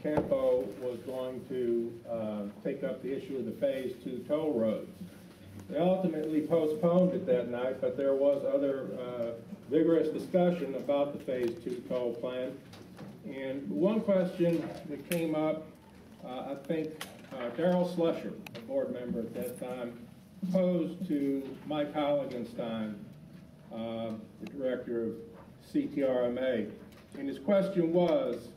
CAMPO was going to take up the issue of the Phase 2 toll roads. They ultimately postponed it that night, but there was other vigorous discussion about the Phase 2 toll plan. And one question that came up, I think Darrell Slusher, a board member at that time, posed to Mike Halligenstein, the director of CTRMA. And his question was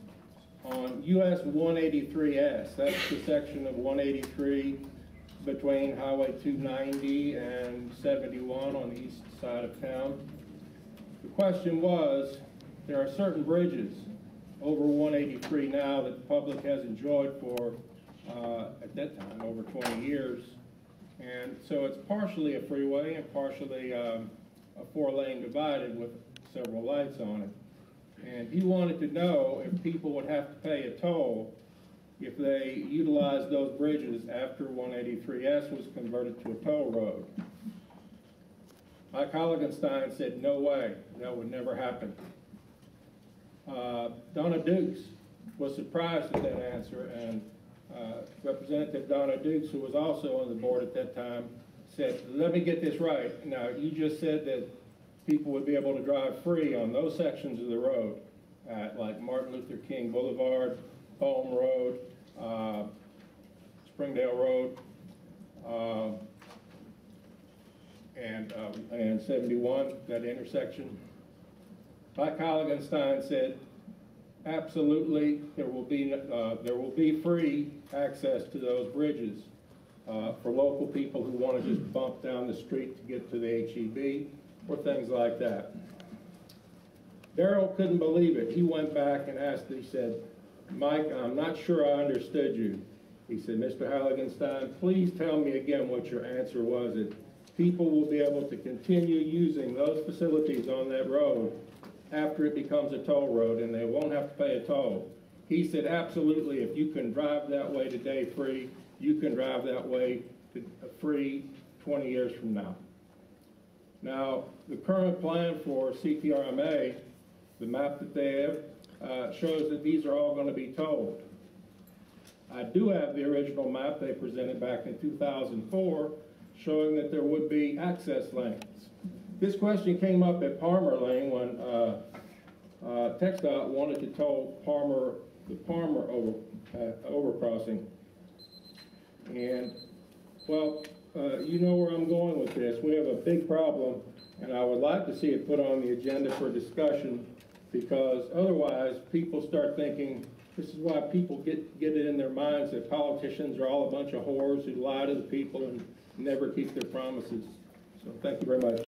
on US 183S, that's the section of 183 between Highway 290 and 71 on the east side of town. The question was, there are certain bridges over 183 now that the public has enjoyed for, at that time, over 20 years. And so it's partially a freeway and partially a four-lane divided with several lights on it. And he wanted to know if people would have to pay a toll if they utilized those bridges after 183S was converted to a toll road. Mike Halligenstein said, no way, that would never happen. Donna Dukes was surprised at that answer, and Representative Donna Dukes, who was also on the board at that time, said, let me get this right. Now, you just said that people would be able to drive free on those sections of the road, like Martin Luther King Boulevard, Palm Road, Springdale Road, and 71, that intersection. Mike Halligenstein said, absolutely, there will be free access to those bridges for local people who want to just bump down the street to get to the HEB or things like that. Darrell couldn't believe it. He went back and asked, he said, Mike, I'm not sure I understood you. He said, Mr. Halligenstein, please tell me again what your answer was, that people will be able to continue using those facilities on that road after it becomes a toll road and they won't have to pay a toll. He said, absolutely, if you can drive that way today free, you can drive that way free 20 years from now. Now, the current plan for CTRMA, the map that they have, shows that these are all going to be tolled. I do have the original map they presented back in 2004 showing that there would be access lanes. This question came up at Palmer Lane when TxDOT wanted to toll the Palmer overcrossing. And, well, you know where I'm going with this. We have a big problem, and I would like to see it put on the agenda for discussion, because otherwise people start thinking, this is why people get it in their minds that politicians are all a bunch of whores who lie to the people and never keep their promises. So thank you very much.